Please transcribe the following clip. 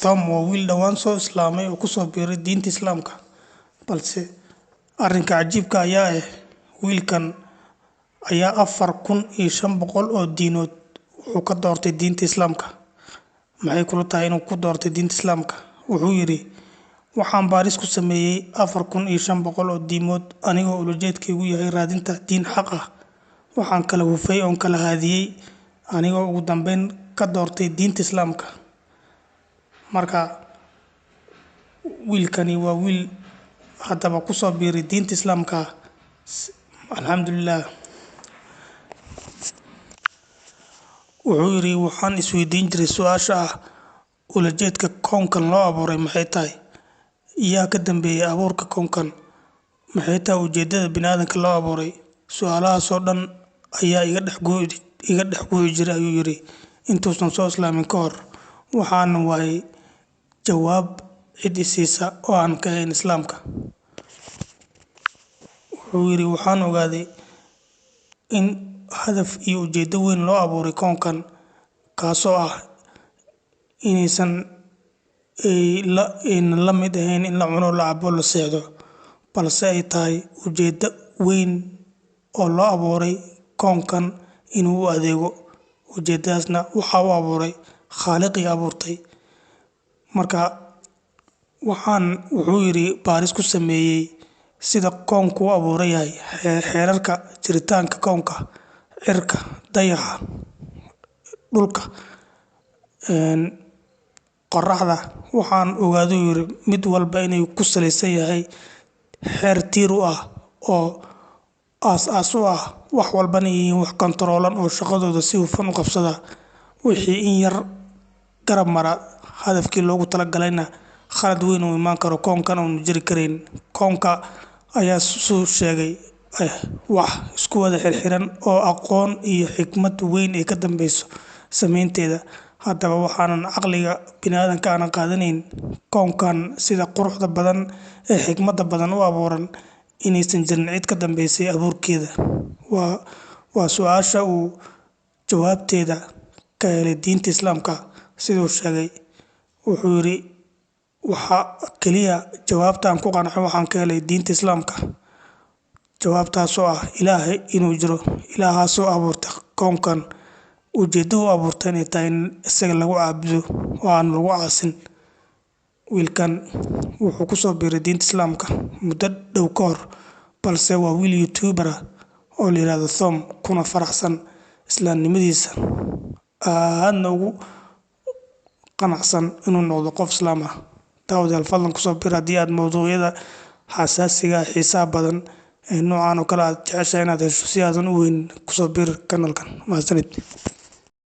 Tom waa wiil dhawaan soo islaamay oo ku soo biiray diinta Islaamka, balse arrinka cajiibka ayaa ah wiilkan ayaa 4500 oo diinood wuxuu ka doortay diinta Islaamka. Maxay kula tahay inuu ku doortay diinta Islaamka? Wuxuu yiri waxaan baaris ku sameeyay 4500 oo diimood anigoo ujeedkaygu yahay raadinta diin xaq ah. Waxaan kala hufay oo kala haadiyay anigoo ugu dambeyn ka doortay diinta Islaamka. Marka wiilkani waa wiil hadaba ku soo biiray diinta Islaamka. Alxamdulillah. Wuxuu yiri waxaan isweydiin jiray su'aasha ah ujeedka koonkan loo abuuray maxay tahay? Yaa ka dambeeyay abuurka koonkan? Maxay tahay ujeedada bini'aadamka loo abuuray? Su'aalahaas oo dhan ayaa iga dhex guuri jiray ayuu yiri intuusan soo islaamin ka hor. Waxaan waayay jawaab cid siisa oo aan ka ahayn Islaamka. Wuxuu yiri waxaan ogaaday in hadaf iyo ujeedo weyn loo abuuray koonkan, kaasoo ah inaysan la mid ahayn in la cuno, la cabo, la seexdo, balse ay tahay ujeedo weyn oo loo abuuray koonkan inuu u adeego. Ujeedadaasna waxa uu abuuray Khaaliqii abuurtay. Marka wuxuu yiri baaris ku sameeyay sida koonku u abuuray yahay, xeerarka jiritaanka koonka, cirka, dayaxa, dhulka, qorraxda. Waxaan ogaaday yiri mid walba inay ku saleysan yahay xeer tiir u ah oo aas u ah wax walbana yihiin wax kontaroolan oo shaqadooda si hufan u qabsada. Wixii in yar garab mara hadafkii loogu talagalayna khalad weyn uu imaan karo koonkan oo jiri kareyn. Koonka ayaa soo sheegay wax isku wada xirxiran oo aqoon iyo xikmad weyn ay ka dambeyso sameynteeda. Haddaba waxaanan caqliga bini'aadamka aan qaadanayn koonkan sida quruxda badan ee xikmadda badan u abuuran inaysan jirin cid ka dambeysay abuurkeeda. Waa su'aasha uu jawaabteeda ka helay diinta Islaamka sidoo sheegay. Wuxuu yiri waxa kaliya jawaabtaan ku qanacay waxaan ka helay diinta Islaamka. Jawaabtaasoo ah Ilaahay inuu jiro, Ilaahaasoo abuurtay koonkan, ujeedada uu abuurtay inay tahay in isaga lagu caabudo oo aan lagu caasin. Wiilkan wuxuu ku soo biiray diinta Islaamka muddo dhow ka hor, balse waa wiil YouTuber ah oo la yiraahdo Tom, kuna faraxsan islaamnimadiisa, aadna ugu qanacsan inuu noqdo qof Islaam ah. Daawadayaal fadlan ku soo biir haddii aad mowduucyada xasaasiga ah xiisaha badan ee noocan oo kale aad jeceshahay inaad hesho si aadan u weyn ku soo biir kanaalkan. Mahadsanid.